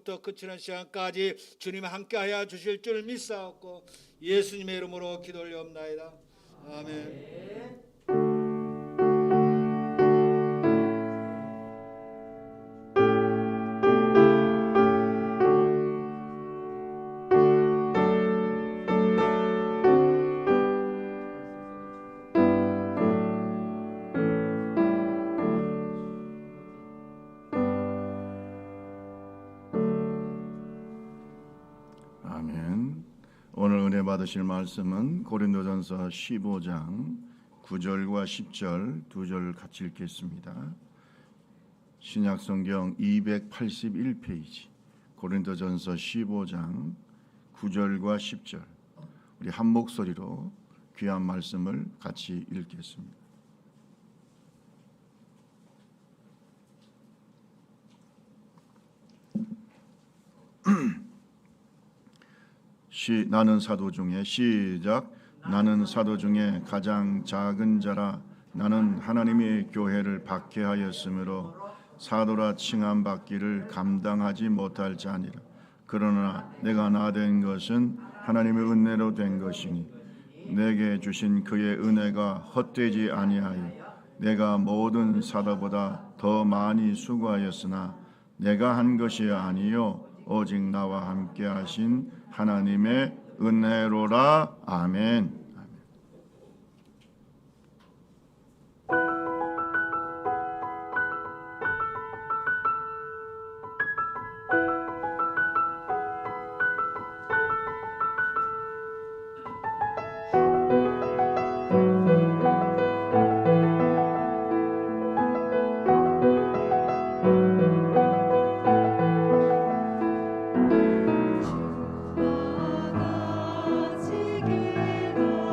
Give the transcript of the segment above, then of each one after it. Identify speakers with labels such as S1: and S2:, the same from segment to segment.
S1: 지금부터 그치는 시간까지 주님 함께하여 주실 줄 믿사옵고 예수님의 이름으로 기도 올리옵나이다. 아멘.
S2: 아멘. 오늘 은혜 받으실 말씀은 고린도전서 15장 9절과 10절 두 절 같이 읽겠습니다. 신약성경 281페이지 고린도전서 15장 9절과 10절 우리 한 목소리로 귀한 말씀을 같이 읽겠습니다. 나는 사도 중에 시작. 나는 사도 중에 가장 작은 자라. 나는 하나님의 교회를 박해하였으므로 사도라 칭함 받기를 감당하지 못할 자니라. 그러나 내가 나된 것은 하나님의 은혜로 된 것이니 내게 주신 그의 은혜가 헛되지 아니하여 내가 모든 사도보다 더 많이 수고하였으나 내가 한 것이 아니요 오직 나와 함께 하신 하나님의 은혜로라. 아멘.
S3: 주와 같이 기도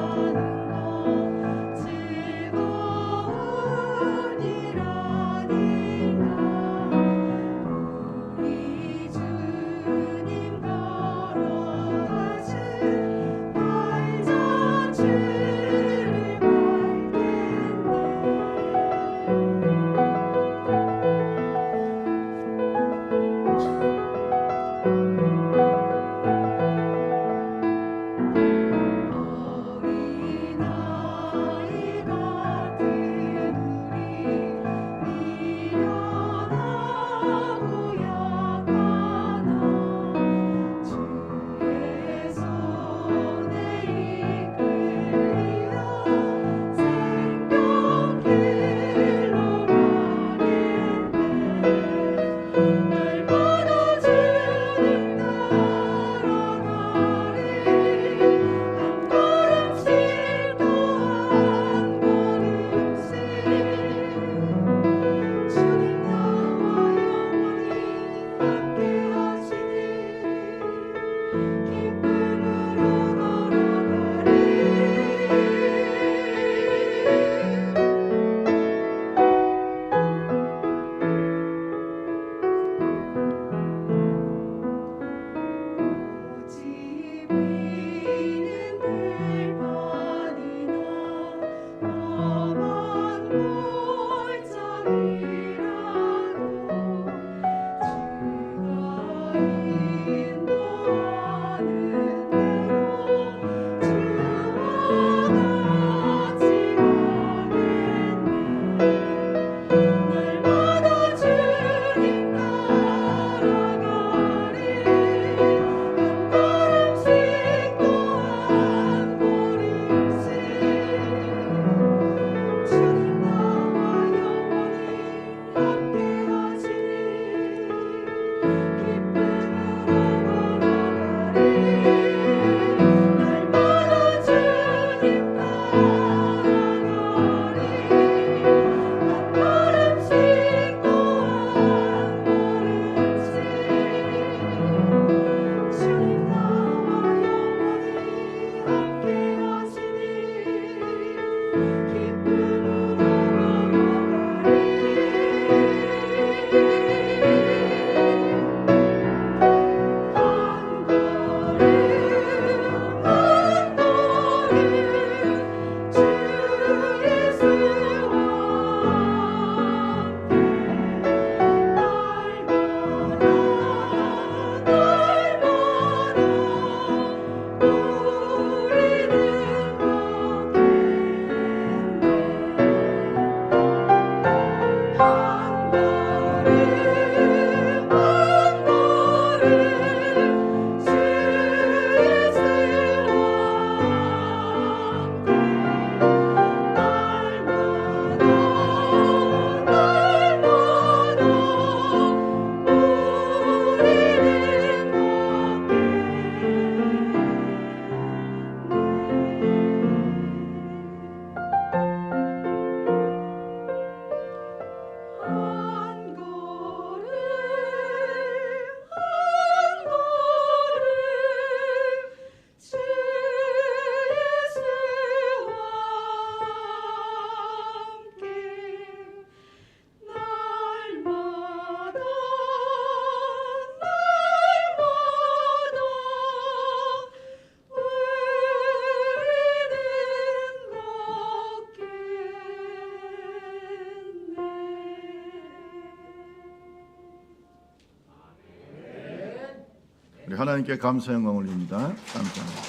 S2: 우리 하나님께 감사 영광 올립니다. 감사합니다.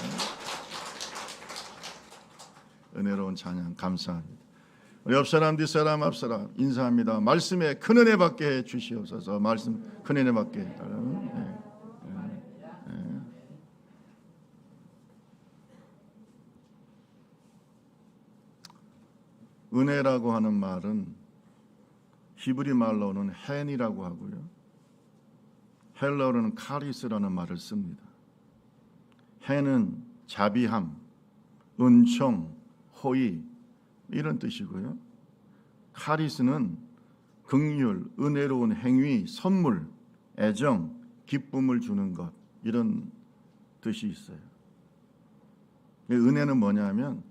S2: 은혜로운 찬양 감사합니다. 우리 옆사람 뒷사람 앞사람 인사합니다. 말씀에 큰 은혜 받게 해 주시옵소서. 말씀 큰 은혜 받게 해. 은혜라고 하는 말은 히브리 말로는 헨이라고 하고요. 헬러로는 카리스라는 말을 씁니다. 헨은 자비함, 은총, 호의 이런 뜻이고요. 카리스는 긍휼, 은혜로운 행위, 선물, 애정, 기쁨을 주는 것 이런 뜻이 있어요. 은혜는 뭐냐면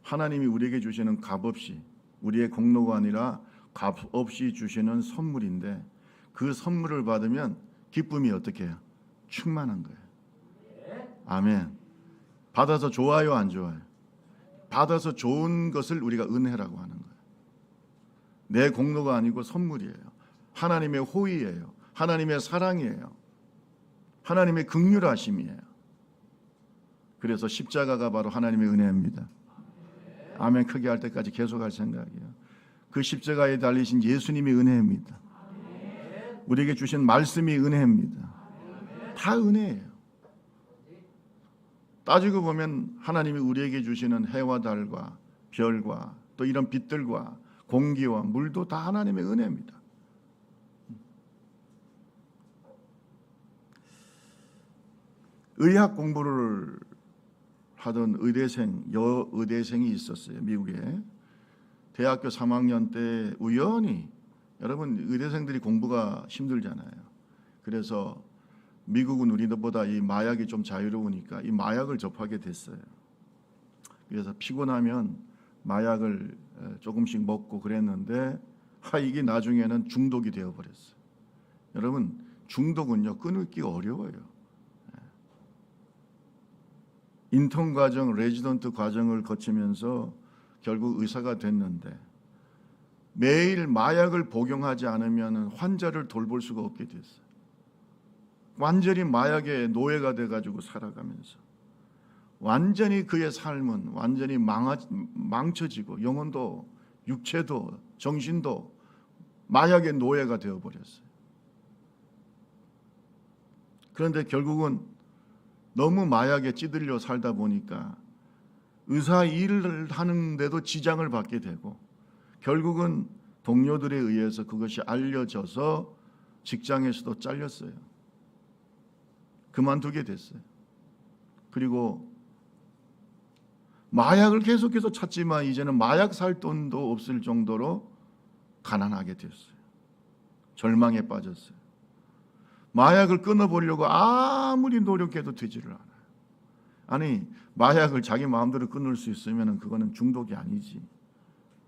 S2: 하나님이 우리에게 주시는 값없이 우리의 공로가 아니라 값없이 주시는 선물인데 그 선물을 받으면 기쁨이 어떻게 해요? 충만한 거예요. 아멘. 받아서 좋아요, 안 좋아요? 받아서 좋은 것을 우리가 은혜라고 하는 거예요. 내 공로가 아니고 선물이에요. 하나님의 호의예요. 하나님의 사랑이에요. 하나님의 긍휼하심이에요. 그래서 십자가가 바로 하나님의 은혜입니다. 아멘. 크게 할 때까지 계속할 생각이에요. 그 십자가에 달리신 예수님이 은혜입니다. 우리에게 주신 말씀이 은혜입니다. 다 은혜예요. 따지고 보면 하나님이 우리에게 주시는 해와 달과 별과 또 이런 빛들과 공기와 물도 다 하나님의 은혜입니다. 의학 공부를 하던 여의대생이 있었어요. 미국에. 대학교 3학년 때 우연히, 여러분 의대생들이 공부가 힘들잖아요. 그래서 미국은 우리보다 이 마약이 좀 자유로우니까 이 마약을 접하게 됐어요. 그래서 피곤하면 마약을 조금씩 먹고 그랬는데 이게 나중에는 중독이 되어버렸어요. 여러분 중독은요 끊기가 어려워요. 인턴 과정, 레지던트 과정을 거치면서 결국 의사가 됐는데 매일 마약을 복용하지 않으면 환자를 돌볼 수가 없게 됐어요. 완전히 마약의 노예가 돼가지고 살아가면서 완전히 그의 삶은 완전히 망쳐지고 영혼도 육체도 정신도 마약의 노예가 되어버렸어요. 그런데 결국은 너무 마약에 찌들려 살다 보니까 의사 일을 하는데도 지장을 받게 되고 결국은 동료들에 의해서 그것이 알려져서 직장에서도 잘렸어요. 그만두게 됐어요. 그리고 마약을 계속해서 찾지만 이제는 마약 살 돈도 없을 정도로 가난하게 됐어요. 절망에 빠졌어요. 마약을 끊어보려고 아무리 노력해도 되지를 않아요. 아니 마약을 자기 마음대로 끊을 수 있으면 그거는 중독이 아니지.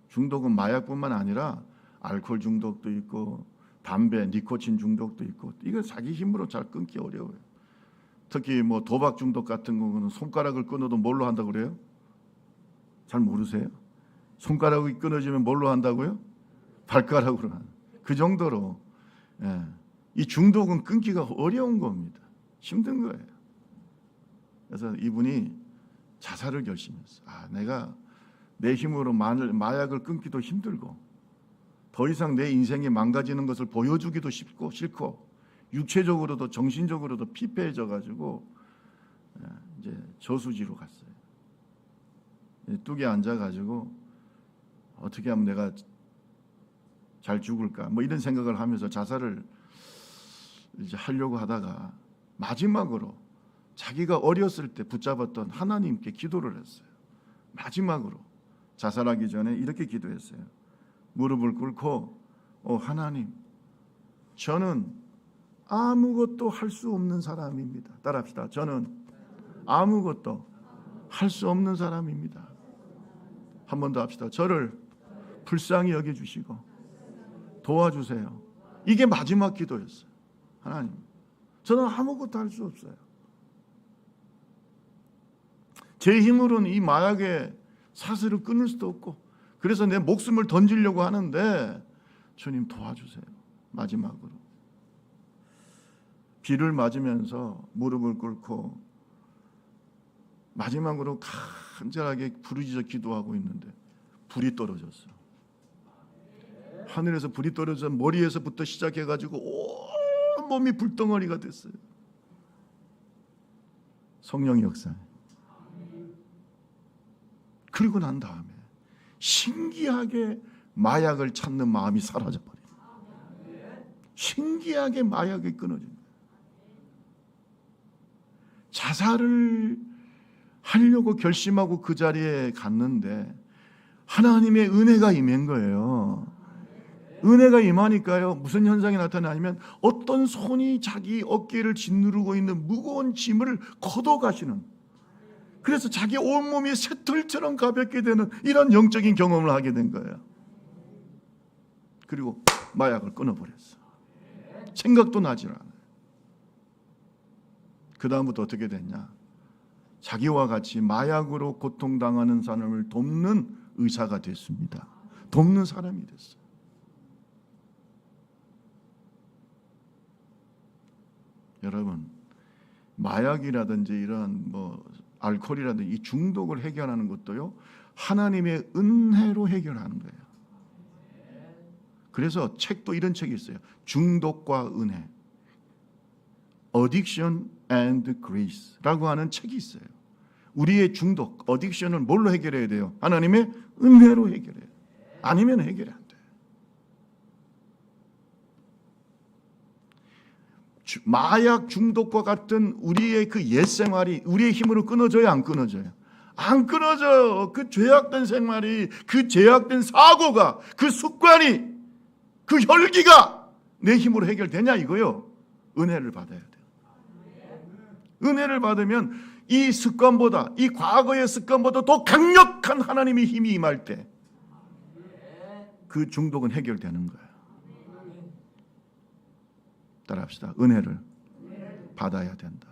S2: 중독은 마약뿐만 아니라 알코올 중독도 있고 담배, 니코틴 중독도 있고 이거 자기 힘으로 잘 끊기 어려워요. 특히 뭐 도박 중독 같은 거는 손가락을 끊어도 뭘로 한다고 그래요? 잘 모르세요? 손가락이 끊어지면 뭘로 한다고요? 발가락으로 하는. 그 정도로 이 중독은 끊기가 어려운 겁니다. 힘든 거예요. 그래서 이분이 자살을 결심했어요. 내가 내 힘으로 마약을 끊기도 힘들고 더 이상 내 인생이 망가지는 것을 보여주기도 싫고 육체적으로도 정신적으로도 피폐해져 가지고 이제 저수지로 갔어요. 뚝에 앉아 가지고 어떻게 하면 내가 잘 죽을까 뭐 이런 생각을 하면서 자살을 이제 하려고 하다가 마지막으로 자기가 어렸을 때 붙잡았던 하나님께 기도를 했어요. 마지막으로 자살하기 전에 이렇게 기도했어요. 무릎을 꿇고 하나님, 저는 아무것도 할 수 없는 사람입니다. 따라합시다. 저는 아무것도 할 수 없는 사람입니다. 한 번 더 합시다. 저를 불쌍히 여겨주시고 도와주세요. 이게 마지막 기도였어요. 하나님, 저는 아무것도 할 수 없어요. 제 힘으로는 이 마약의 사슬을 끊을 수도 없고 그래서 내 목숨을 던지려고 하는데 주님 도와주세요. 마지막으로 비를 맞으면서 무릎을 꿇고 마지막으로 간절하게 부르짖어 기도하고 있는데 불이 떨어졌어요. 하늘에서 불이 떨어져 머리에서부터 시작해가지고 온 몸이 불덩어리가 됐어요. 성령의 역사. 그리고 난 다음에 신기하게 마약을 찾는 마음이 사라져버려요. 신기하게 마약이 끊어집니다. 자살을 하려고 결심하고 그 자리에 갔는데 하나님의 은혜가 임한 거예요. 은혜가 임하니까요, 무슨 현상이 나타나냐면 어떤 손이 자기 어깨를 짓누르고 있는 무거운 짐을 걷어가시는, 그래서 자기 온몸이 새털처럼 가볍게 되는 이런 영적인 경험을 하게 된 거예요. 그리고 마약을 끊어버렸어. 생각도 나질 않아요. 그 다음부터 어떻게 됐냐, 자기와 같이 마약으로 고통당하는 사람을 돕는 의사가 됐습니다. 돕는 사람이 됐어요. 여러분, 마약이라든지 이런 알코올이라든지 이 중독을 해결하는 것도요, 하나님의 은혜로 해결하는 거예요. 그래서 책도 이런 책이 있어요. 중독과 은혜, Addiction and Grace라고 하는 책이 있어요. 우리의 중독, 어딕션을 뭘로 해결해야 돼요? 하나님의 은혜로 해결해요. 아니면 해결이 안 돼요. 마약 중독과 같은 우리의 그 옛 생활이 우리의 힘으로 끊어져요, 안 끊어져요? 안 끊어져요. 그 죄악된 생활이, 그 죄악된 사고가, 그 습관이, 그 혈기가 내 힘으로 해결되냐 이거요? 은혜를 받아야 돼요. 은혜를 받으면 이 습관보다, 이 과거의 습관보다 더 강력한 하나님의 힘이 임할 때 그 중독은 해결되는 거예요. 따라합시다. 은혜를 받아야 된다.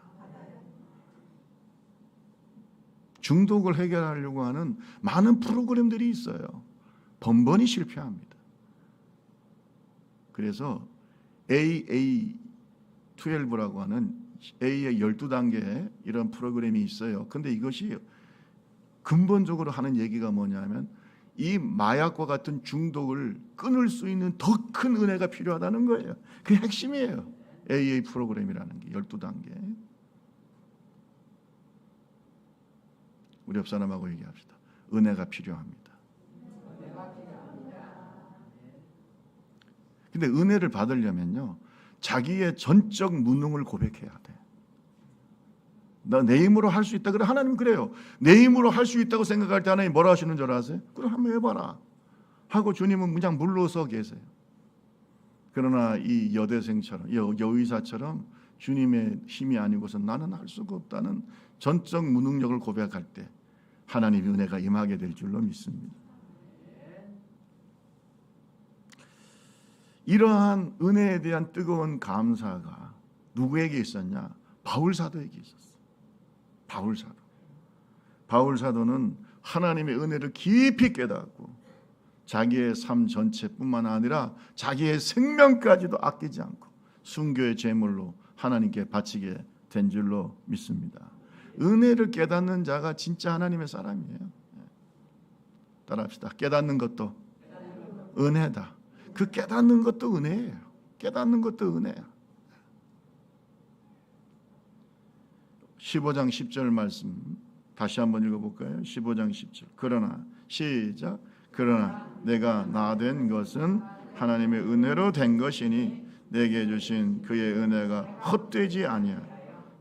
S2: 중독을 해결하려고 하는 많은 프로그램들이 있어요. 번번이 실패합니다. 그래서 AA12라고 하는 A의 12단계 이런 프로그램이 있어요. 근데 이것이 근본적으로 하는 얘기가 뭐냐면 이 마약과 같은 중독을 끊을 수 있는 더 큰 은혜가 필요하다는 거예요. 그게 핵심이에요. AA 프로그램이라는 게 12단계. 우리 옆 사람하고 얘기합시다. 은혜가 필요합니다. 근데 은혜를 받으려면요, 자기의 전적 무능을 고백해야 돼. 나 내 힘으로 할 수 있다. 그래, 하나님 그래요. 내 힘으로 할 수 있다고 생각할 때 하나님 뭐라 하시는 줄 아세요? 그럼 한번 해봐라 하고 주님은 그냥 물러서 계세요. 그러나 이 여대생처럼, 여의사처럼 주님의 힘이 아니고서 나는 할 수가 없다는 전적 무능력을 고백할 때 하나님의 은혜가 임하게 될 줄로 믿습니다. 이러한 은혜에 대한 뜨거운 감사가 누구에게 있었냐? 바울사도에게 있었어요. 바울사도는 하나님의 은혜를 깊이 깨닫고 자기의 삶 전체뿐만 아니라 자기의 생명까지도 아끼지 않고 순교의 제물로 하나님께 바치게 된 줄로 믿습니다. 은혜를 깨닫는 자가 진짜 하나님의 사람이에요. 따라합시다. 깨닫는 것도 은혜다. 그 깨닫는 것도 은혜예요. 깨닫는 것도 은혜야. 15장 10절 말씀 다시 한번 읽어볼까요? 15장 10절. 그러나 시작. 그러나 내가 나 된 것은 하나님의 은혜로 된 것이니 내게 주신 그의 은혜가 헛되지 아니하여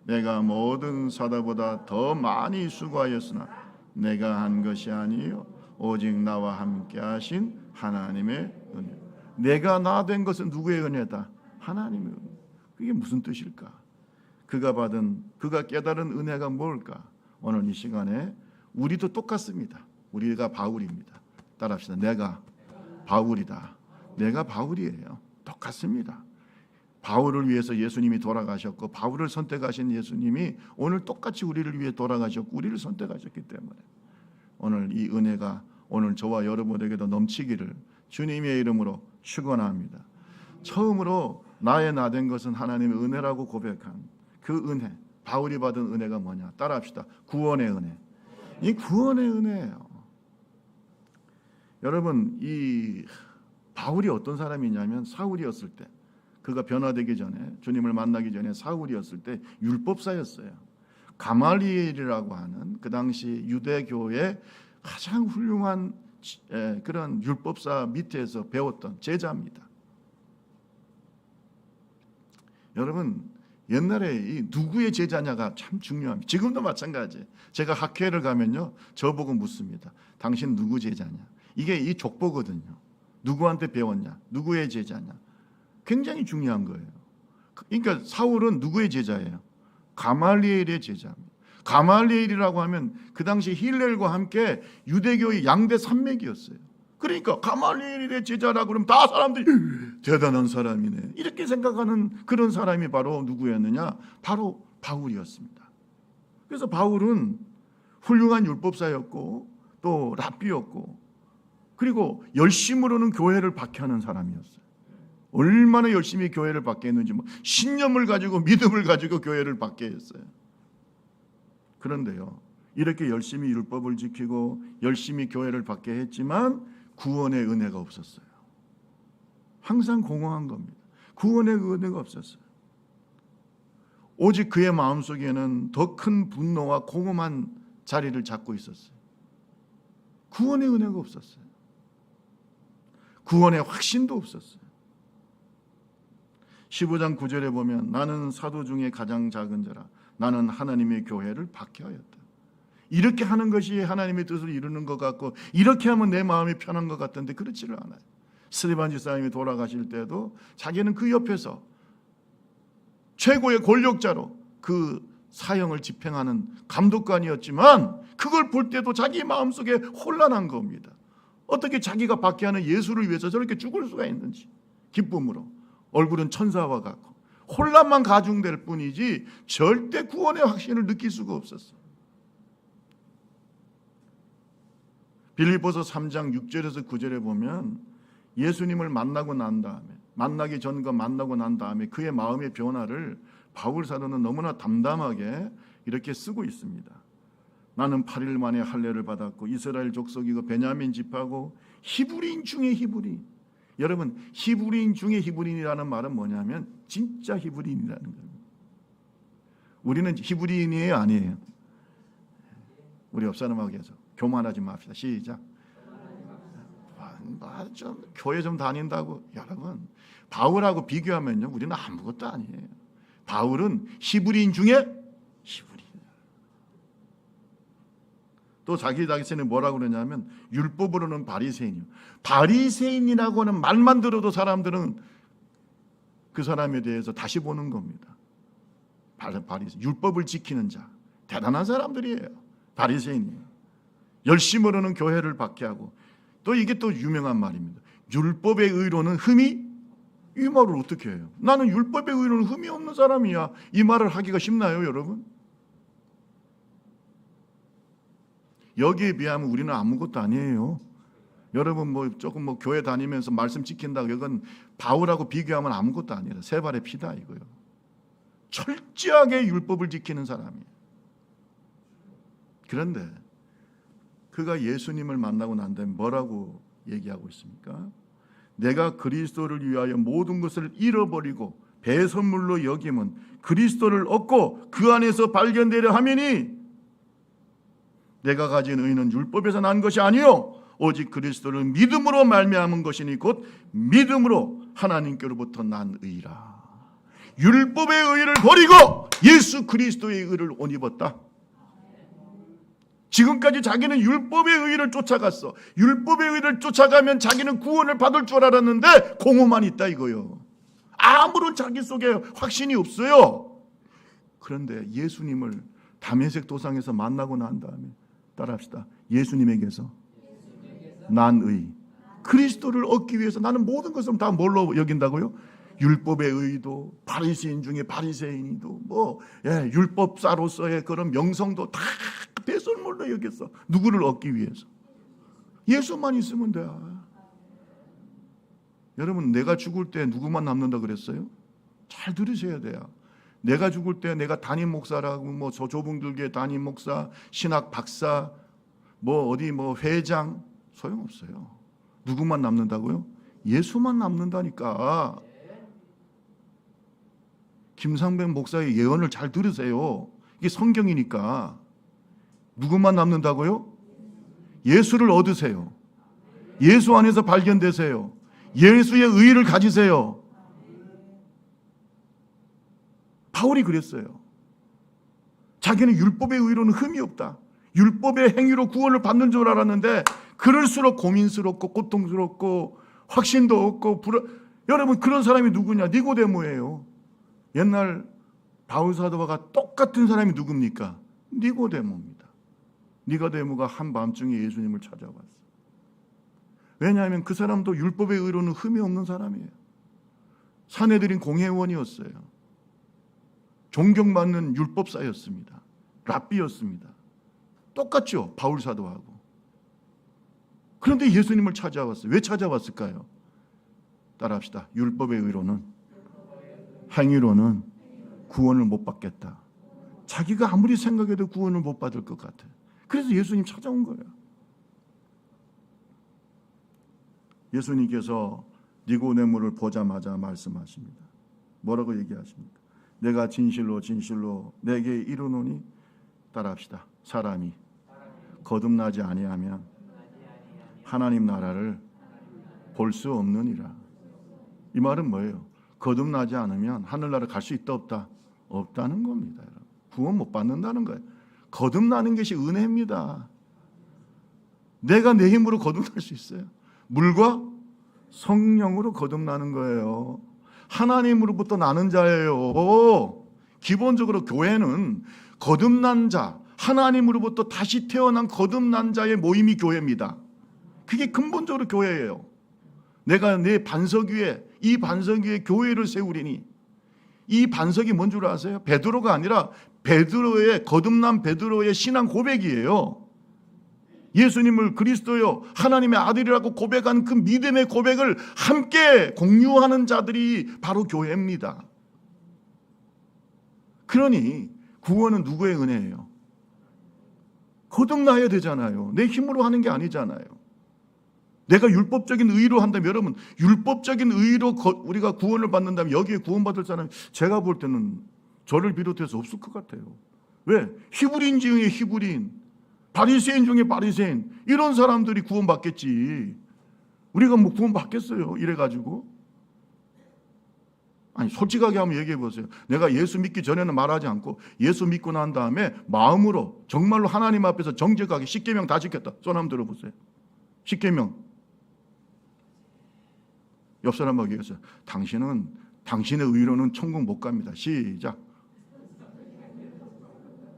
S2: 내가 모든 사도보다 더 많이 수고하였으나 내가 한 것이 아니요 오직 나와 함께 하신 하나님의 은혜. 내가 나 된 것은 누구의 은혜다? 하나님의 은혜. 그게 무슨 뜻일까? 그가 깨달은 은혜가 뭘까? 오늘 이 시간에 우리도 똑같습니다. 우리가 바울입니다. 따라합시다. 내가 바울이다. 내가 바울이에요. 똑같습니다. 바울을 위해서 예수님이 돌아가셨고 바울을 선택하신 예수님이 오늘 똑같이 우리를 위해 돌아가셨고 우리를 선택하셨기 때문에 오늘 이 은혜가 오늘 저와 여러분에게도 넘치기를 주님의 이름으로 축원합니다. 처음으로 나의 나 된 것은 하나님의 은혜라고 고백한 그 은혜, 바울이 받은 은혜가 뭐냐? 따라합시다. 구원의 은혜. 이 구원의 은혜예요. 여러분, 이 바울이 어떤 사람이냐면 사울이었을 때, 그가 변화되기 전에, 주님을 만나기 전에 사울이었을 때 율법사였어요. 가말리엘이라고 하는 그 당시 유대교의 가장 훌륭한 그런 율법사 밑에서 배웠던 제자입니다. 여러분, 옛날에 이 누구의 제자냐가 참 중요합니다. 지금도 마찬가지예요. 제가 학회를 가면요, 저보고 묻습니다. 당신 누구 제자냐? 이게 이 족보거든요. 누구한테 배웠냐? 누구의 제자냐? 굉장히 중요한 거예요. 그러니까 사울은 누구의 제자예요? 가말리엘의 제자입니다. 가말리엘이라고 하면 그 당시 힐렐과 함께 유대교의 양대 산맥이었어요. 그러니까 가말리엘의 제자라 그러면 다 사람들이 대단한 사람이네, 이렇게 생각하는 그런 사람이 바로 누구였느냐? 바로 바울이었습니다. 그래서 바울은 훌륭한 율법사였고 또 랍비였고, 그리고 열심으로는 교회를 박해하는 사람이었어요. 얼마나 열심히 교회를 박해했는지, 신념을 가지고 믿음을 가지고 교회를 박해했어요. 그런데요, 이렇게 열심히 율법을 지키고 열심히 교회를 박해했지만 구원의 은혜가 없었어요. 항상 공허한 겁니다. 구원의 은혜가 없었어요. 오직 그의 마음속에는 더 큰 분노와 공허한 자리를 잡고 있었어요. 구원의 은혜가 없었어요. 구원의 확신도 없었어요. 15장 9절에 보면 나는 사도 중에 가장 작은 자라 나는 하나님의 교회를 박해하였다. 이렇게 하는 것이 하나님의 뜻을 이루는 것 같고, 이렇게 하면 내 마음이 편한 것 같던데 그렇지를 않아요. 스테반 집사님이 돌아가실 때도 자기는 그 옆에서 최고의 권력자로 그 사형을 집행하는 감독관이었지만 그걸 볼 때도 자기 마음속에 혼란한 겁니다. 어떻게 자기가 박해하는 예수를 위해서 저렇게 죽을 수가 있는지, 기쁨으로 얼굴은 천사와 같고 혼란만 가중될 뿐이지 절대 구원의 확신을 느낄 수가 없었어요. 빌립보서 3장 6절에서 9절에 보면 예수님을 만나고 난 다음에, 만나기 전과 만나고 난 다음에 그의 마음의 변화를 바울 사도는 너무나 담담하게 이렇게 쓰고 있습니다. 나는 8일 만에 할례를 받았고 이스라엘 족속이고 베냐민 지파고 히브리인 중에 히브리인. 여러분, 히브리인 중에 히브리인이라는 말은 뭐냐면 진짜 히브리인이라는 겁니다. 우리는 히브리인이에요, 아니에요? 우리 옆 사람하고 계속 교만하지 맙시다. 시작. 좀 교회 좀 다닌다고. 여러분, 바울하고 비교하면요, 우리는 아무것도 아니에요. 바울은 히브리인 중에 히브리인. 또 자기 자신은 뭐라고 그러냐면 율법으로는 바리새인이요. 바리새인이라고 하는 말만 들어도 사람들은 그 사람에 대해서 다시 보는 겁니다. 바리새인, 율법을 지키는 자, 대단한 사람들이에요. 바리새인이에요. 열심으로는 교회를 박해하고, 또 이게 또 유명한 말입니다. 율법의 의로는 흠이, 이 말을 어떻게 해요? 나는 율법의 의로는 흠이 없는 사람이야. 이 말을 하기가 쉽나요, 여러분? 여기에 비하면 우리는 아무것도 아니에요. 여러분 조금 교회 다니면서 말씀 지킨다고 이건 바울하고 비교하면 아무것도 아니라 세 발의 피다 이거요. 철저하게 율법을 지키는 사람이에요. 그런데 그가 예수님을 만나고 난 다음에 뭐라고 얘기하고 있습니까? 내가 그리스도를 위하여 모든 것을 잃어버리고 배선물로 여김은 그리스도를 얻고 그 안에서 발견되려 하매니 내가 가진 의는 율법에서 난 것이 아니요 오직 그리스도를 믿음으로 말미암은 것이니 곧 믿음으로 하나님께로부터 난 의라. 율법의 의를 버리고 예수 그리스도의 의를 옷 입었다. 지금까지 자기는 율법의 의를 쫓아갔어. 율법의 의를 쫓아가면 자기는 구원을 받을 줄 알았는데 공허만 있다 이거요. 아무런 자기 속에 확신이 없어요. 그런데 예수님을 다메섹 도상에서 만나고 난 다음에 따라합시다. 예수님에게서 난 의, 그리스도를 얻기 위해서 나는 모든 것을 다 뭘로 여긴다고요? 율법의 의도, 바리새인 중에 바리새인이도 율법사로서의 그런 명성도 다 배설물로 여겼어. 누구를 얻기 위해서? 예수만 있으면 돼. 여러분, 내가 죽을 때 누구만 남는다 그랬어요? 잘 들으셔야 돼요. 내가 죽을 때 내가 담임 목사라고 뭐 조봉들교회 담임 목사, 신학 박사, 뭐 어디 뭐 회장 소용없어요. 누구만 남는다고요? 예수만 남는다니까. 김상백 목사의 예언을 잘 들으세요. 이게 성경이니까. 누구만 남는다고요? 예수를 얻으세요. 예수 안에서 발견되세요. 예수의 의의를 가지세요. 바울이 그랬어요. 자기는 율법의 의로는 흠이 없다. 율법의 행위로 구원을 받는 줄 알았는데 그럴수록 고민스럽고 고통스럽고 확신도 없고 여러분 그런 사람이 누구냐? 니고데모예요. 옛날 바울 사도와 똑같은 사람이 누굽니까? 니고데모입니다. 니고데모가 한밤중에 예수님을 찾아왔어요. 왜냐하면 그 사람도 율법의 의로는 흠이 없는 사람이에요. 사내들인 공회원이었어요. 존경받는 율법사였습니다. 랍비였습니다. 똑같죠, 바울 사도하고. 그런데 예수님을 찾아왔어요. 왜 찾아왔을까요? 따라합시다. 율법의 의로는, 행위로는 구원을 못 받겠다. 자기가 아무리 생각해도 구원을 못 받을 것 같아요. 그래서 예수님 찾아온 거예요. 예수님께서 니고데모를 보자마자 말씀하십니다. 뭐라고 얘기하십니까? 내가 진실로 진실로 내게 이르노니, 따라합시다. 사람이 거듭나지 아니하면 하나님 나라를 볼 수 없느니라. 이 말은 뭐예요? 거듭나지 않으면 하늘나라 갈 수 있다 없다? 없다는 겁니다. 여러분. 구원 못 받는다는 거예요. 거듭나는 것이 은혜입니다. 내가 내 힘으로 거듭날 수 있어요. 물과 성령으로 거듭나는 거예요. 하나님으로부터 나는 자예요. 기본적으로 교회는 거듭난 자, 하나님으로부터 다시 태어난 거듭난 자의 모임이 교회입니다. 그게 근본적으로 교회예요. 내가 내 반석 위에, 이 반석 위에 교회를 세우리니, 이 반석이 뭔 줄 아세요? 베드로가 아니라 베드로의, 거듭난 베드로의 신앙 고백이에요. 예수님을 그리스도요 하나님의 아들이라고 고백한 그 믿음의 고백을 함께 공유하는 자들이 바로 교회입니다. 그러니 구원은 누구의 은혜예요? 거듭나야 되잖아요. 내 힘으로 하는 게 아니잖아요. 내가 율법적인 의의로 한다면, 여러분 율법적인 의의로 우리가 구원을 받는다면 여기에 구원받을 사람이 제가 볼 때는 저를 비롯해서 없을 것 같아요. 왜? 히브리인 중에 히브리인, 바리새인 중에 바리새인, 이런 사람들이 구원받겠지. 우리가 뭐 구원받겠어요? 이래가지고. 아니 솔직하게 한번 얘기해 보세요. 내가 예수 믿기 전에는 말하지 않고 예수 믿고 난 다음에 마음으로 정말로 하나님 앞에서 정직하게 십계명 다 지켰다. 손 한번 들어보세요. 십계명. 옆 사람하고 얘기했어요. 당신은 당신의 의로는 천국 못 갑니다. 시작.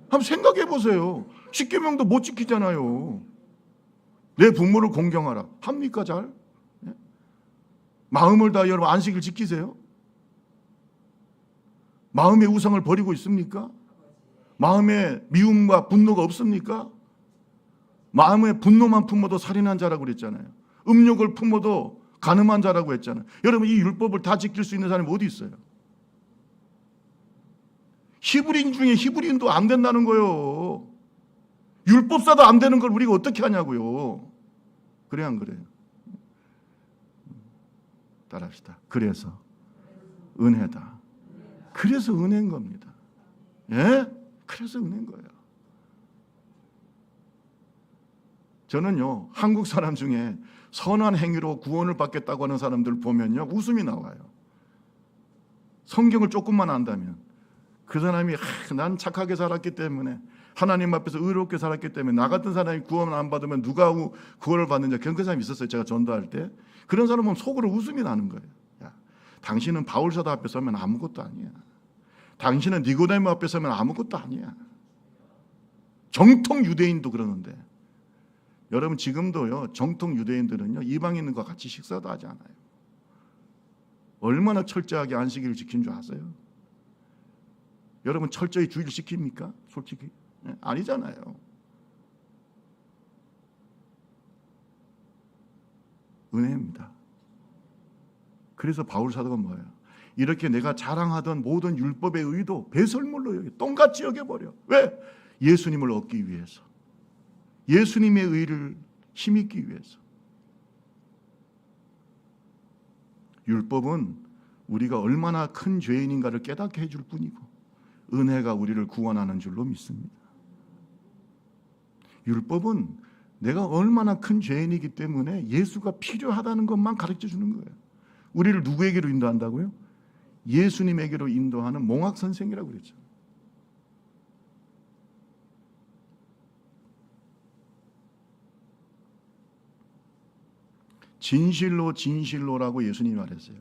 S2: 한번 생각해 보세요. 십계명도 못 지키잖아요. 내 부모를 공경하라. 합니까 잘? 마음을 다해 여러분 안식일 지키세요? 마음의 우상을 버리고 있습니까? 마음에 미움과 분노가 없습니까? 마음에 분노만 품어도 살인한 자라고 그랬잖아요. 음욕을 품어도 간음한 자라고 했잖아요. 여러분 이 율법을 다 지킬 수 있는 사람이 어디 있어요? 히브리인 중에 히브리인도 안 된다는 거예요. 율법사도 안 되는 걸 우리가 어떻게 하냐고요. 그래 안 그래요? 따라합시다. 그래서 은혜다. 그래서 은혜인 겁니다. 예? 그래서 은혜인 거예요. 저는요 한국 사람 중에 선한 행위로 구원을 받겠다고 하는 사람들 보면요 웃음이 나와요. 성경을 조금만 안다면 그 사람이 난 착하게 살았기 때문에, 하나님 앞에서 의롭게 살았기 때문에 나 같은 사람이 구원 안 받으면 누가 구원을 받느냐, 그런 사람이 있었어요. 제가 전도할 때. 그런 사람은 속으로 웃음이 나는 거예요. 야, 당신은 바울사도 앞에 서면 아무것도 아니야. 당신은 니고데모 앞에 서면 아무것도 아니야. 정통 유대인도 그러는데, 여러분 지금도요 정통 유대인들은요 이방인과 같이 식사도 하지 않아요. 얼마나 철저하게 안식일을 지킨 줄 아세요? 여러분 철저히 주의를 지킵니까? 솔직히 아니잖아요. 은혜입니다. 그래서 바울 사도가 뭐예요? 이렇게 내가 자랑하던 모든 율법의 의도 배설물로 여겨, 똥같이 여겨버려. 왜? 예수님을 얻기 위해서, 예수님의 의를 힘입기 위해서. 율법은 우리가 얼마나 큰 죄인인가를 깨닫게 해줄 뿐이고 은혜가 우리를 구원하는 줄로 믿습니다. 율법은 내가 얼마나 큰 죄인이기 때문에 예수가 필요하다는 것만 가르쳐 주는 거예요. 우리를 누구에게로 인도한다고요? 예수님에게로 인도하는 몽학 선생이라고 그랬죠. 진실로 진실로라고 예수님이 말했어요.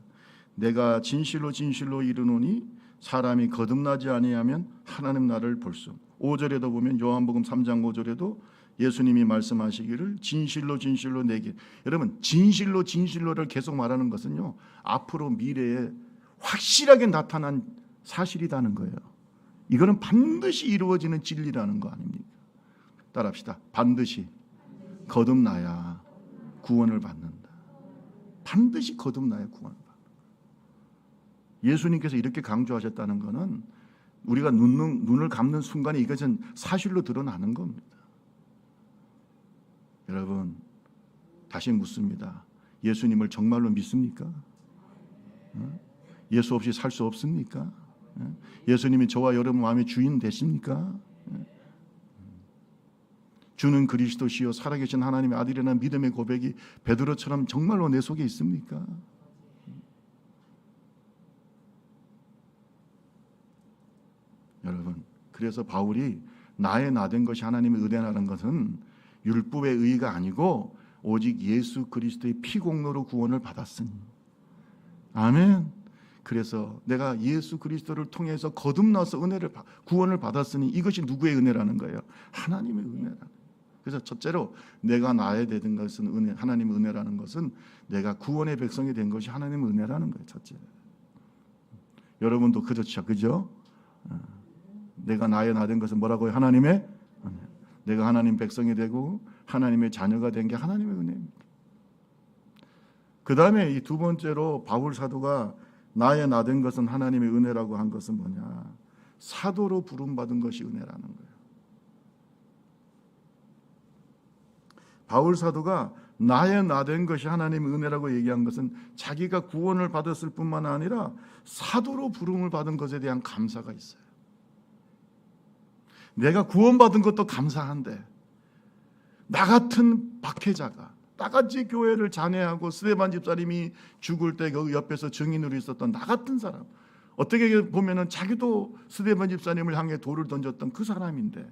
S2: 내가 진실로 진실로 이르노니 사람이 거듭나지 아니하면 하나님 나라를 볼 수 없다. 5절에도 보면 요한복음 3장 5절에도 예수님이 말씀하시기를 진실로 진실로 내게, 여러분 진실로 진실로를 계속 말하는 것은요, 앞으로 미래에 확실하게 나타난 사실이라는 거예요. 이거는 반드시 이루어지는 진리라는 거 아닙니까? 따라합시다. 반드시 거듭나야 구원을 받는다. 반드시 거듭나야 구원을 받는다. 예수님께서 이렇게 강조하셨다는 것은 우리가 눈을 감는 순간에 이것은 사실로 드러나는 겁니다. 여러분, 다시 묻습니다. 예수님을 정말로 믿습니까? 예수 없이 살 수 없습니까? 예수님이 저와 여러분 마음의 주인 되십니까? 주는 그리스도시요 살아계신 하나님의 아들이라는 믿음의 고백이 베드로처럼 정말로 내 속에 있습니까? 여러분, 그래서 바울이 나의 나된 것이 하나님의 은혜라는 것은 율법의 의의가 아니고 오직 예수 그리스도의 피공로로 구원을 받았으니. 아멘. 그래서 내가 예수 그리스도를 통해서 거듭나서 구원을 받았으니 이것이 누구의 은혜라는 거예요? 하나님의 은혜라는 거예요. 그래서 첫째로 내가 나에 되는 것은 은혜, 하나님의 은혜라는 것은 내가 구원의 백성이 된 것이 하나님의 은혜라는 거예요. 첫째. 여러분도 그렇죠, 그죠? 내가 나에 나된 것은 뭐라고요? 하나님의 은혜. 내가 하나님 백성이 되고 하나님의 자녀가 된 게 하나님의 은혜입니다. 그 다음에 이 두 번째로 바울 사도가 나의 나된 것은 하나님의 은혜라고 한 것은 뭐냐? 사도로 부름받은 것이 은혜라는 거예요. 바울 사도가 나의 나된 것이 하나님의 은혜라고 얘기한 것은 자기가 구원을 받았을 뿐만 아니라 사도로 부름을 받은 것에 대한 감사가 있어요. 내가 구원받은 것도 감사한데 나 같은 박해자가, 나같이 교회를 잔해하고 스데반 집사님이 죽을 때 그 옆에서 증인으로 있었던 나 같은 사람, 어떻게 보면은 자기도 스데반 집사님을 향해 돌을 던졌던 그 사람인데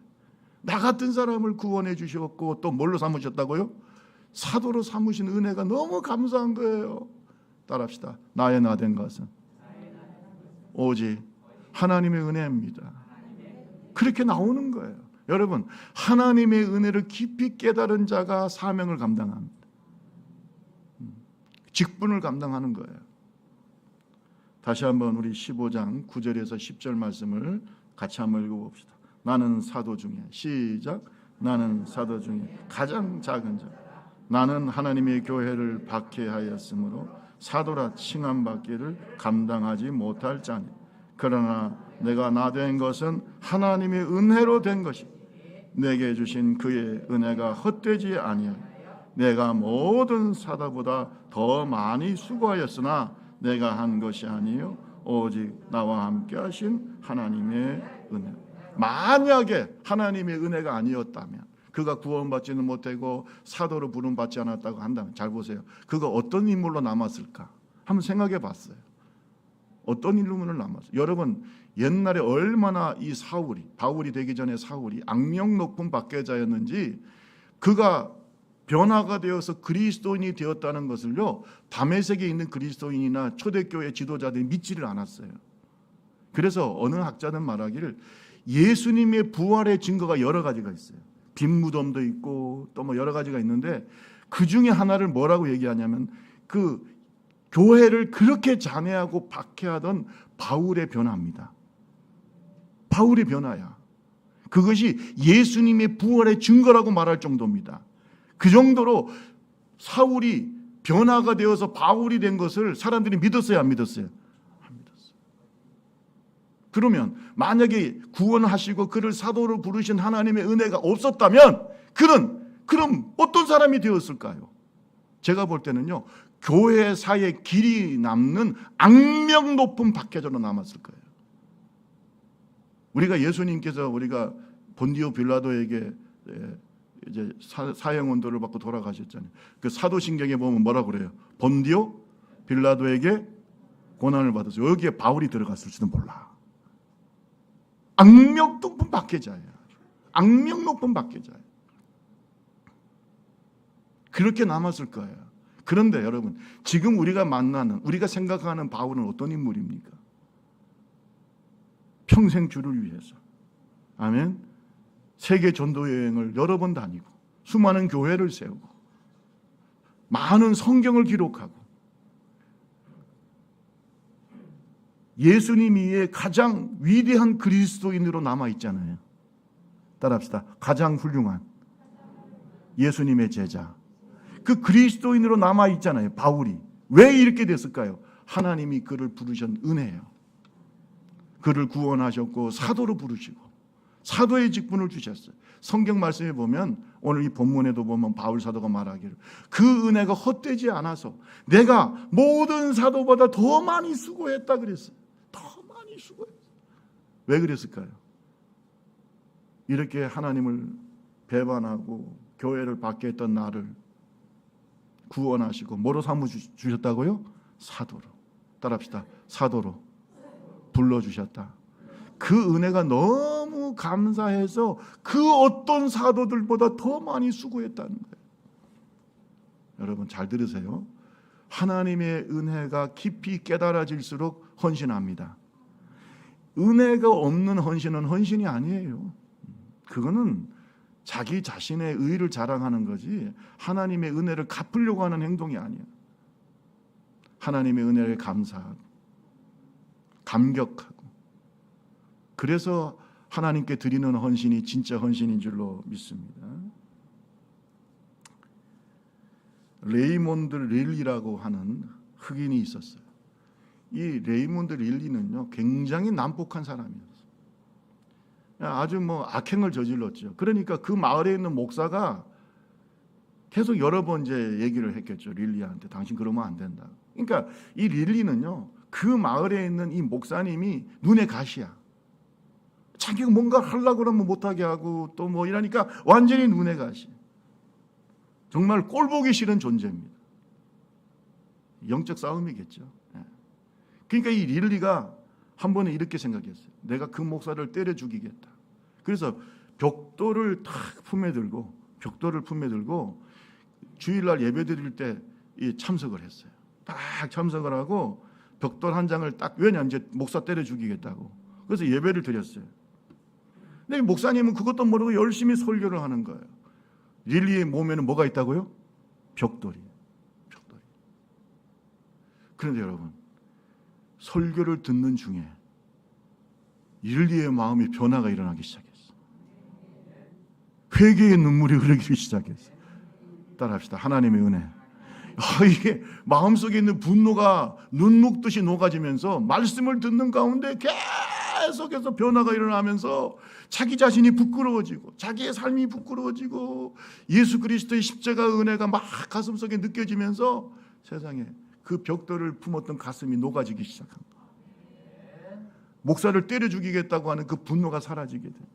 S2: 나 같은 사람을 구원해 주셨고 또 뭘로 삼으셨다고요? 사도로 삼으신 은혜가 너무 감사한 거예요. 따라합시다. 나의 나된 것은 오직 하나님의 은혜입니다. 그렇게 나오는 거예요. 여러분, 하나님의 은혜를 깊이 깨달은 자가 사명을 감당합니다. 직분을 감당하는 거예요. 다시 한번 우리 15장 9절에서 10절 말씀을 같이 한번 읽어봅시다. 나는 사도 중에, 시작. 나는 사도 중에 가장 작은 자, 나는 하나님의 교회를 박해하였으므로 사도라 칭함받기를 감당하지 못할 자니, 그러나 내가 나된 것은 하나님의 은혜로 된 것이 내게 주신 그의 은혜가 헛되지 아니하여 내가 모든 사도보다 더 많이 수고하였으나 내가 한 것이 아니요 오직 나와 함께 하신 하나님의 은혜. 만약에 하나님의 은혜가 아니었다면, 그가 구원받지는 못하고 사도로 부름받지 않았다고 한다면, 잘 보세요. 그가 어떤 인물로 남았을까? 한번 생각해 봤어요. 어떤 인물로 남았어요? 여러분, 옛날에 얼마나 이 사울이, 바울이 되기 전에 사울이 악령 높은 박해자였는지, 그가 변화가 되어서 그리스도인이 되었다는 것을요, 다메섹에 있는 그리스도인이나 초대교회 지도자들이 믿지를 않았어요. 그래서 어느 학자는 말하기를 예수님의 부활의 증거가 여러 가지가 있어요. 빈 무덤도 있고 또 뭐 여러 가지가 있는데, 그 중에 하나를 뭐라고 얘기하냐면 그 교회를 그렇게 잔해하고 박해하던 바울의 변화입니다. 바울의 변화야. 그것이 예수님의 부활의 증거라고 말할 정도입니다. 그 정도로 사울이 변화가 되어서 바울이 된 것을 사람들이 믿었어요, 안 믿었어요? 안 믿었어요. 그러면 만약에 구원하시고 그를 사도로 부르신 하나님의 은혜가 없었다면 그럼 어떤 사람이 되었을까요? 제가 볼 때는요, 교회사에 길이 남는 악명 높은 박해자로 남았을 거예요. 우리가 예수님께서 우리가 본디오 빌라도에게 이제 사형 언도를 받고 돌아가셨잖아요. 그 사도신경에 보면 뭐라고 그래요? 본디오 빌라도에게 고난을 받았어요. 여기에 바울이 들어갔을지도 몰라. 악명 높은 박해자예요. 악명 높은 박해자예요. 그렇게 남았을 거예요. 그런데 여러분, 지금 우리가 생각하는 바울은 어떤 인물입니까? 평생 주를 위해서, 아멘, 세계 전도 여행을 여러 번 다니고 수많은 교회를 세우고 많은 성경을 기록하고 예수님 위에 가장 위대한 그리스도인으로 남아있잖아요. 따라합시다. 가장 훌륭한 예수님의 제자, 그 그리스도인으로 남아있잖아요. 바울이 왜 이렇게 됐을까요? 하나님이 그를 부르신 은혜예요. 그를 구원하셨고 사도로 부르시고 사도의 직분을 주셨어요. 성경 말씀에 보면, 오늘 이 본문에도 보면 바울 사도가 말하기를 그 은혜가 헛되지 않아서 내가 모든 사도보다 더 많이 수고했다 그랬어요. 더 많이 수고했어요. 왜 그랬을까요? 이렇게 하나님을 배반하고 교회를 밖에 했던 나를 구원하시고 뭐로 삼아 주셨다고요? 사도로. 따라합시다. 사도로 불러주셨다. 그 은혜가 너무 감사해서 그 어떤 사도들보다 더 많이 수고했다는 거예요. 여러분 잘 들으세요. 하나님의 은혜가 깊이 깨달아질수록 헌신합니다. 은혜가 없는 헌신은 헌신이 아니에요. 그거는 자기 자신의 의를 자랑하는 거지 하나님의 은혜를 갚으려고 하는 행동이 아니에요. 하나님의 은혜에 감사하고 감격하고, 그래서 하나님께 드리는 헌신이 진짜 헌신인 줄로 믿습니다. 레이몬드 릴리라고 하는 흑인이 있었어요. 이 레이몬드 릴리는요, 굉장히 난폭한 사람이었어요. 아주 악행을 저질렀죠. 그러니까 그 마을에 있는 목사가 계속 여러 번 이제 얘기를 했겠죠. 릴리한테 당신 그러면 안 된다. 그러니까 이 릴리는요, 그 마을에 있는 이 목사님이 눈에 가시야. 자기가 뭔가 하려고 그러면 못하게 하고 또 이러니까 완전히 눈에 가시. 정말 꼴보기 싫은 존재입니다. 영적 싸움이겠죠. 그러니까 이 릴리가 한 번에 이렇게 생각했어요. 내가 그 목사를 때려 죽이겠다. 그래서 벽돌을 품에 들고 주일날 예배 드릴 때 참석을 했어요. 딱 참석을 하고 벽돌 한 장을 왜냐면 이제 목사 때려 죽이겠다고. 그래서 예배를 드렸어요. 근데 목사님은 그것도 모르고 열심히 설교를 하는 거예요. 릴리의 몸에는 뭐가 있다고요? 벽돌이. 그런데 여러분, 설교를 듣는 중에 릴리의 마음이 변화가 일어나기 시작했어요. 회개의 눈물이 흐르기 시작했어요. 따라합시다. 하나님의 은혜. 이게 마음속에 있는 분노가 눈 녹듯이 녹아지면서 말씀을 듣는 가운데 계속해서 변화가 일어나면서 자기 자신이 부끄러워지고 자기의 삶이 부끄러워지고 예수 그리스도의 십자가 은혜가 막 가슴속에 느껴지면서 세상에 그 벽돌을 품었던 가슴이 녹아지기 시작한 거예요. 목사를 때려 죽이겠다고 하는 그 분노가 사라지게 돼요.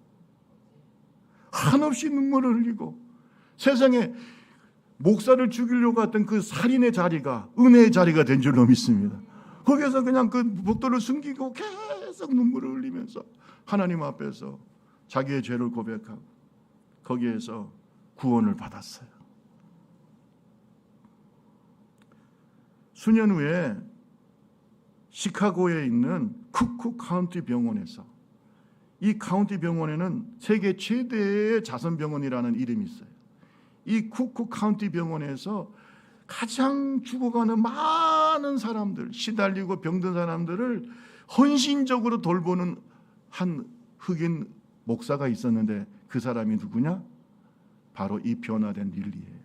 S2: 한없이 눈물을 흘리고 세상에 목사를 죽이려고 했던 그 살인의 자리가 은혜의 자리가 된 줄로 믿습니다. 거기에서 그냥 그 벽돌을 숨기고 계속 눈물을 흘리면서 하나님 앞에서 자기의 죄를 고백하고 거기에서 구원을 받았어요. 수년 후에 시카고에 있는 쿠크 카운티 병원에서, 이 카운티 병원에는 세계 최대의 자선병원이라는 이름이 있어요. 이 쿠크 카운티 병원에서 가장 죽어가는 많은 사람들, 시달리고 병든 사람들을 헌신적으로 돌보는 한 흑인 목사가 있었는데 그 사람이 누구냐? 바로 이 변화된 릴리예요.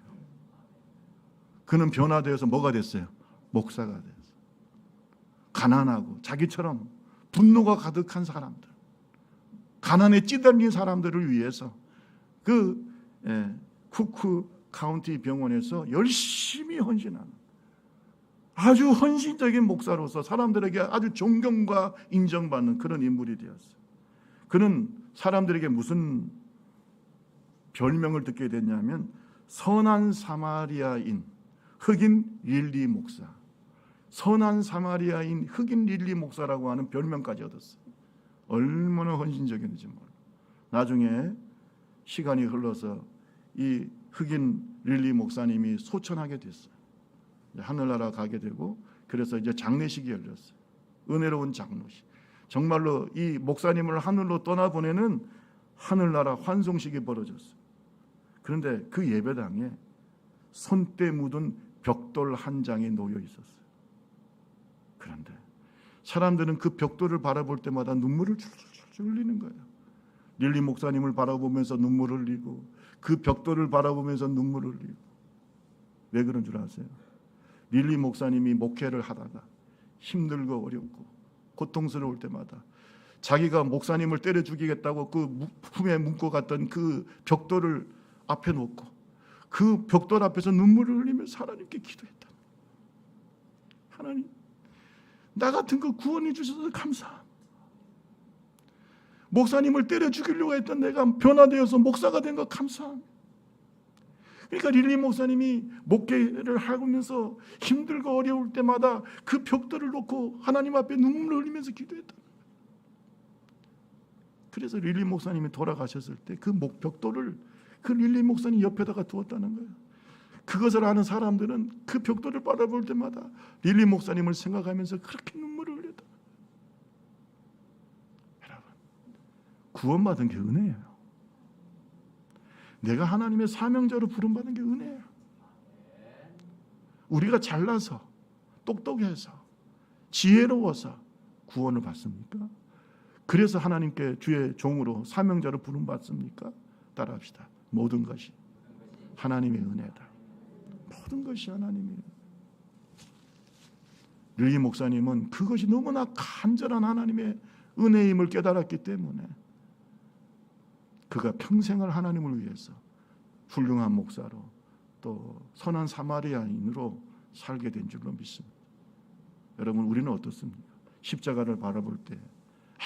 S2: 그는 변화되어서 뭐가 됐어요? 목사가 됐어요. 가난하고 자기처럼 분노가 가득한 사람들, 가난에 찌들린 사람들을 위해서 쿠크 카운티 병원에서 열심히 헌신하는 아주 헌신적인 목사로서 사람들에게 아주 존경과 인정받는 그런 인물이 되었어요. 그는 사람들에게 무슨 별명을 듣게 됐냐면 선한 사마리아인 흑인 릴리 목사, 선한 사마리아인 흑인 릴리 목사라고 하는 별명까지 얻었어요. 얼마나 헌신적이었는지 몰라요. 나중에 시간이 흘러서 이 흑인 릴리 목사님이 소천하게 됐어요. 하늘나라 가게 되고, 그래서 이제 장례식이 열렸어요. 은혜로운 장례식. 정말로 이 목사님을 하늘로 떠나보내는 하늘나라 환송식이 벌어졌어요. 그런데 그 예배당에 손때 묻은 벽돌 한 장이 놓여 있었어요. 그런데 사람들은 그 벽돌을 바라볼 때마다 눈물을 줄줄 흘리는 거예요. 릴리 목사님을 바라보면서 눈물을 흘리고, 그 벽돌을 바라보면서 눈물을 흘리고. 왜 그런 줄 아세요? 릴리 목사님이 목회를 하다가 힘들고 어렵고 고통스러울 때마다 자기가 목사님을 때려 죽이겠다고 그 품에 묻고 갔던 그 벽돌을 앞에 놓고 그 벽돌 앞에서 눈물을 흘리면서 하나님께 기도했다. 하나님, 나 같은 거 구원해 주셔서 감사합니다. 목사님을 때려 죽이려고 했던 내가 변화되어서 목사가 된 거 감사합니다. 그러니까 릴리 목사님이 목회를 하면서 힘들고 어려울 때마다 그 벽돌을 놓고 하나님 앞에 눈물을 흘리면서 기도했다. 그래서 릴리 목사님이 돌아가셨을 때 그 벽돌을 그 릴리 목사님 옆에다가 두었다는 거예요. 그것을 아는 사람들은 그 벽돌을 바라볼 때마다 릴리 목사님을 생각하면서 그렇게 눈물을 흘렸다. 여러분, 구원받은 게 은혜예요. 내가 하나님의 사명자로 부름받은 게 은혜예요. 우리가 잘나서 똑똑해서 지혜로워서 구원을 받습니까? 그래서 하나님께 주의 종으로 사명자로 부름받습니까? 따라합시다. 모든 것이 하나님의 은혜다. 모든 것이 하나님의 은혜. 릴리 목사님은 그것이 너무나 간절한 하나님의 은혜임을 깨달았기 때문에 그가 평생을 하나님을 위해서 훌륭한 목사로 또 선한 사마리아인으로 살게 된 줄로 믿습니다. 여러분, 우리는 어떻습니까? 십자가를 바라볼 때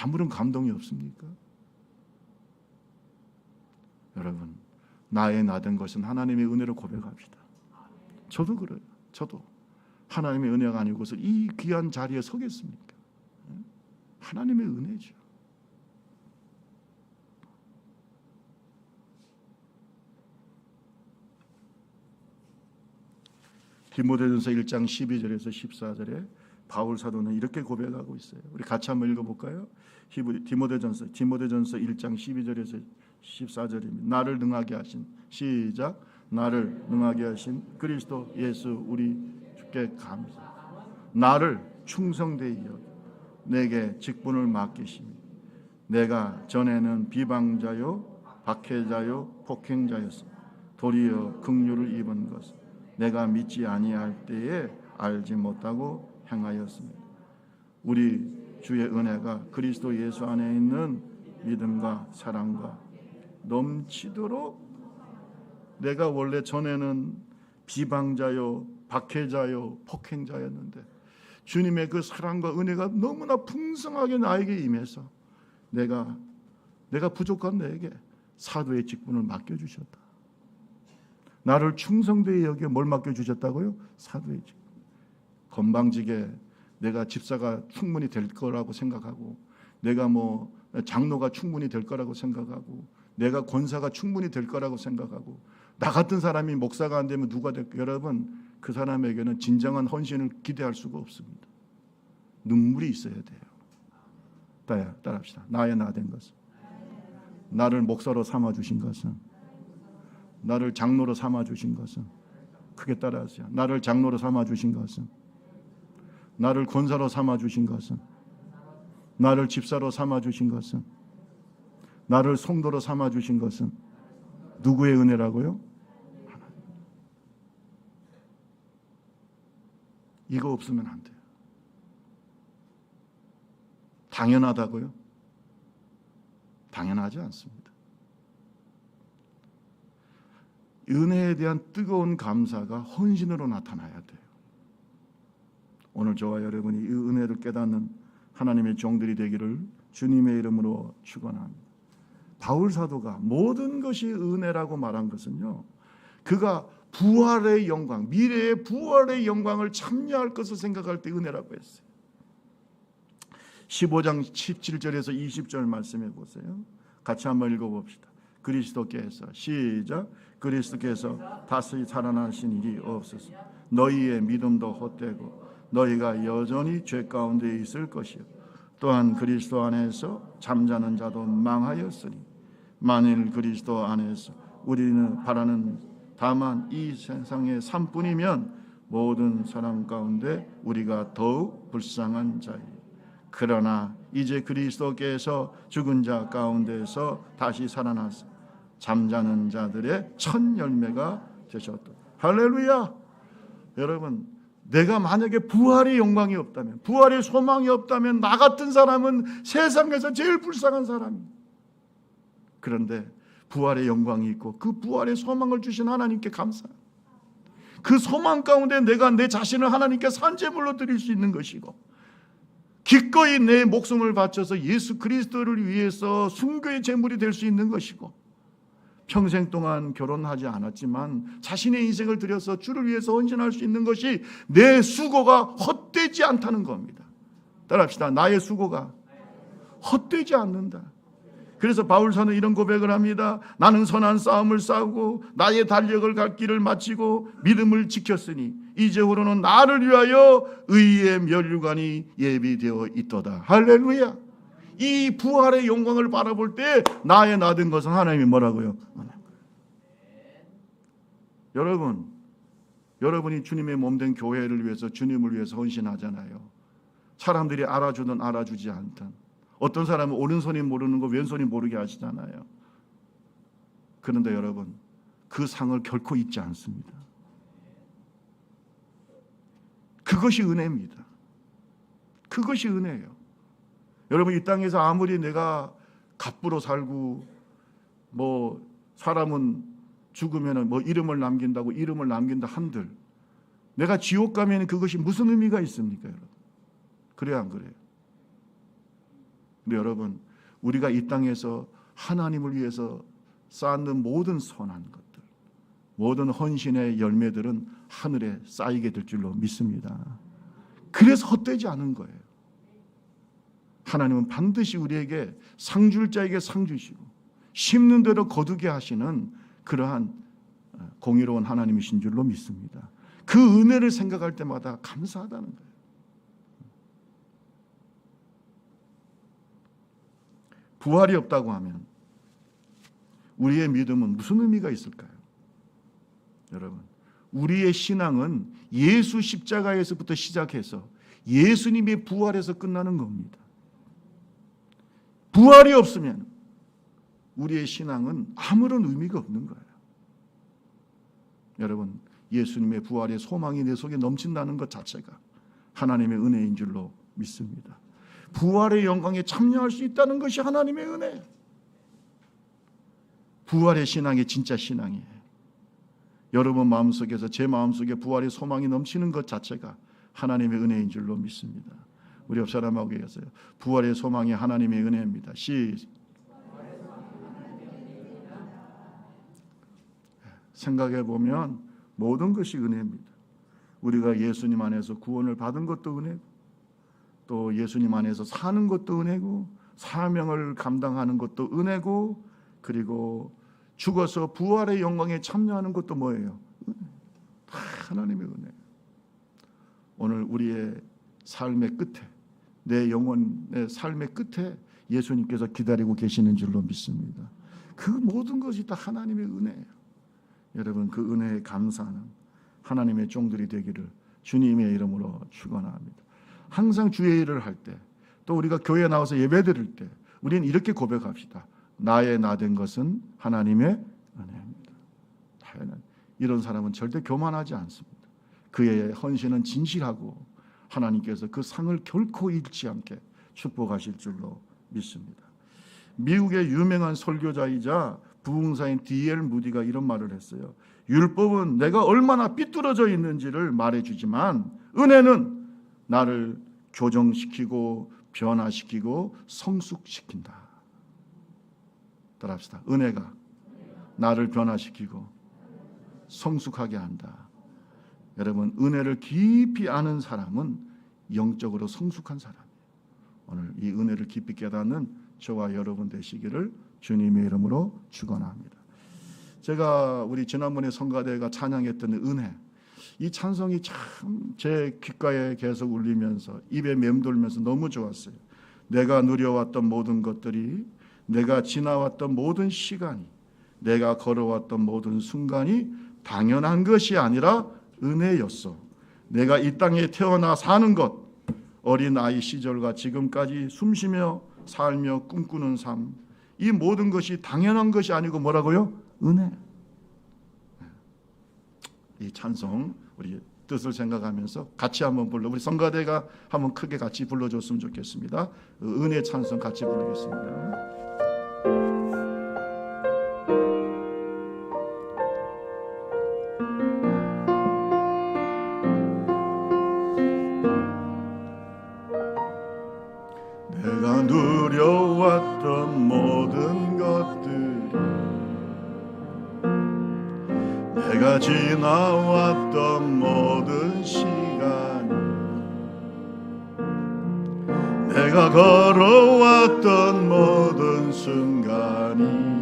S2: 아무런 감동이 없습니까? 여러분, 나의 나된 것은 하나님의 은혜로 고백합시다. 저도 그래요. 저도 하나님의 은혜가 아니고서 이 귀한 자리에 서겠습니까? 하나님의 은혜죠. 디모데전서 1장 12절에서 14절에 바울 사도는 이렇게 고백하고 있어요. 우리 같이 한번 읽어볼까요? 디모데전서 1장 12절에서 14절입니다. 나를 능하게 하신, 시작, 나를 능하게 하신 그리스도 예수 우리 주께 감사. 나를 충성되이 여겨 내게 직분을 맡기시니 내가 전에는 비방자요 박해자요 폭행자였으 도리어 긍휼을 입은 것을 내가 믿지 아니할 때에 알지 못하고 행하였습니다. 우리 주의 은혜가 그리스도 예수 안에 있는 믿음과 사랑과 넘치도록, 내가 원래 전에는 비방자요 박해자요 폭행자였는데 주님의 그 사랑과 은혜가 너무나 풍성하게 나에게 임해서 내가 부족한 내게 사도의 직분을 맡겨주셨다. 나를 충성되이 여겨 뭘 맡겨주셨다고요? 사도의 직분. 건방지게 내가 집사가 충분히 될 거라고 생각하고, 내가 뭐 장로가 충분히 될 거라고 생각하고, 내가 권사가 충분히 될 거라고 생각하고, 나 같은 사람이 목사가 안 되면 누가 될까? 여러분, 그 사람에게는 진정한 헌신을 기대할 수가 없습니다. 눈물이 있어야 돼요. 따라합시다. 나의 나 된 것은, 나를 목사로 삼아주신 것은, 나를 장로로 삼아주신 것은, 크게 따라하세요. 나를 장로로 삼아주신 것은, 나를 권사로 삼아주신 것은, 나를 집사로 삼아주신 것은, 나를 성도로 삼아주신 것은 누구의 은혜라고요? 하나님. 이거 없으면 안 돼요. 당연하다고요? 당연하지 않습니다. 은혜에 대한 뜨거운 감사가 헌신으로 나타나야 돼요. 오늘 저와 여러분이 이 은혜를 깨닫는 하나님의 종들이 되기를 주님의 이름으로 축원합니다. 바울 사도가 모든 것이 은혜라고 말한 것은요, 그가 부활의 영광, 미래의 부활의 영광을 참여할 것을 생각할 때 은혜라고 했어요. 15장 17절에서 20절 말씀해 보세요. 같이 한번 읽어봅시다. 그리스도께서, 시작. 그리스도께서 다시 살아나신 일이 없어서 너희의 믿음도 헛되고 너희가 여전히 죄 가운데 있을 것이요 또한 그리스도 안에서 잠자는 자도 망하였으니 만일 그리스도 안에서 우리는 바라는 다만 이 세상의 삶뿐이면 모든 사람 가운데 우리가 더욱 불쌍한 자이요 그러나 이제 그리스도께서 죽은 자 가운데서 다시 살아나서 잠자는 자들의 첫 열매가 되셨다. 할렐루야. 여러분, 내가 만약에 부활의 영광이 없다면, 부활의 소망이 없다면 나 같은 사람은 세상에서 제일 불쌍한 사람입니다. 그런데 부활의 영광이 있고 그 부활의 소망을 주신 하나님께 감사합니다. 그 소망 가운데 내가 내 자신을 하나님께 산제물로 드릴 수 있는 것이고 기꺼이 내 목숨을 바쳐서 예수 그리스도를 위해서 순교의 제물이 될 수 있는 것이고 평생 동안 결혼하지 않았지만 자신의 인생을 들여서 주를 위해서 헌신할 수 있는 것이 내 수고가 헛되지 않다는 겁니다. 따라합시다. 나의 수고가 헛되지 않는다. 그래서 바울사는 이런 고백을 합니다. 나는 선한 싸움을 싸우고 나의 달력을 갈 길을 마치고 믿음을 지켰으니 이제후로는 나를 위하여 의의 면류관이 예비되어 있도다. 할렐루야. 이 부활의 영광을 바라볼 때 나의 나 된 것은 하나님이 뭐라고요? 여러분이 주님의 몸된 교회를 위해서 주님을 위해서 헌신하잖아요. 사람들이 알아주든 알아주지 않든 어떤 사람은 오른손이 모르는 거 왼손이 모르게 하시잖아요. 그런데 여러분 그 상을 결코 잊지 않습니다. 그것이 은혜입니다. 그것이 은혜예요. 여러분 이 땅에서 아무리 내가 갑부로 살고 뭐 사람은 죽으면 뭐 이름을 남긴다고 이름을 남긴다 한들 내가 지옥 가면 그것이 무슨 의미가 있습니까, 여러분? 그래야 안 그래요? 근데 여러분 우리가 이 땅에서 하나님을 위해서 쌓는 모든 선한 것들, 모든 헌신의 열매들은 하늘에 쌓이게 될 줄로 믿습니다. 그래서 헛되지 않은 거예요. 하나님은 반드시 우리에게 상 줄 자에게 상 주시고 심는 대로 거두게 하시는 그러한 공의로운 하나님이신 줄로 믿습니다. 그 은혜를 생각할 때마다 감사하다는 거예요. 부활이 없다고 하면 우리의 믿음은 무슨 의미가 있을까요? 여러분, 우리의 신앙은 예수 십자가에서부터 시작해서 예수님의 부활에서 끝나는 겁니다. 부활이 없으면 우리의 신앙은 아무런 의미가 없는 거예요. 여러분, 예수님의 부활의 소망이 내 속에 넘친다는 것 자체가 하나님의 은혜인 줄로 믿습니다. 부활의 영광에 참여할 수 있다는 것이 하나님의 은혜예요. 부활의 신앙이 진짜 신앙이에요. 여러분 마음속에서 제 마음속에 부활의 소망이 넘치는 것 자체가 하나님의 은혜인 줄로 믿습니다. 우리 옆 사람하고 얘기하세요. 부활의 소망이 하나님의 은혜입니다. 생각해 보면 모든 것이 은혜입니다. 우리가 예수님 안에서 구원을 받은 것도 은혜고 또 예수님 안에서 사는 것도 은혜고 사명을 감당하는 것도 은혜고 그리고 죽어서 부활의 영광에 참여하는 것도 뭐예요? 다 하나님의 은혜. 오늘 우리의 삶의 끝에 내 영혼의 삶의 끝에 예수님께서 기다리고 계시는 줄로 믿습니다. 그 모든 것이 다 하나님의 은혜예요. 여러분 그 은혜에 감사하는 하나님의 종들이 되기를 주님의 이름으로 축원합니다. 항상 주의 일을 할 때 또 우리가 교회에 나와서 예배드릴 때 우리는 이렇게 고백합시다. 나의 나 된 것은 하나님의 은혜입니다. 이런 사람은 절대 교만하지 않습니다. 그의 헌신은 진실하고 하나님께서 그 상을 결코 잃지 않게 축복하실 줄로 믿습니다. 미국의 유명한 설교자이자 부흥사인 D.L. 무디가 이런 말을 했어요. 율법은 내가 얼마나 삐뚤어져 있는지를 말해주지만 은혜는 나를 교정시키고 변화시키고 성숙시킨다. 따라합시다. 은혜가 나를 변화시키고 성숙하게 한다. 여러분, 은혜를 깊이 아는 사람은 영적으로 성숙한 사람이에요. 오늘 이 은혜를 깊이 깨닫는 저와 여러분 되시기를 주님의 이름으로 축원합니다. 제가 우리 지난번에 성가대가 찬양했던 은혜, 이 찬송이 참 제 귓가에 계속 울리면서 입에 맴돌면서 너무 좋았어요. 내가 누려왔던 모든 것들이, 내가 지나왔던 모든 시간이, 내가 걸어왔던 모든 순간이 당연한 것이 아니라 은혜였어. 내가 이 땅에 태어나 사는 것, 어린 아이 시절과 지금까지 숨쉬며 살며 꿈꾸는 삶, 이 모든 것이 당연한 것이 아니고 뭐라고요? 은혜. 이 찬송 우리 뜻을 생각하면서 같이 한번 우리 성가대가 한번 크게 같이 불러줬으면 좋겠습니다. 은혜 찬송 같이 부르겠습니다. 내가 누려왔던 모든 것들이, 내가 지나왔던 모든 시간이, 내가 걸어왔던 모든 순간이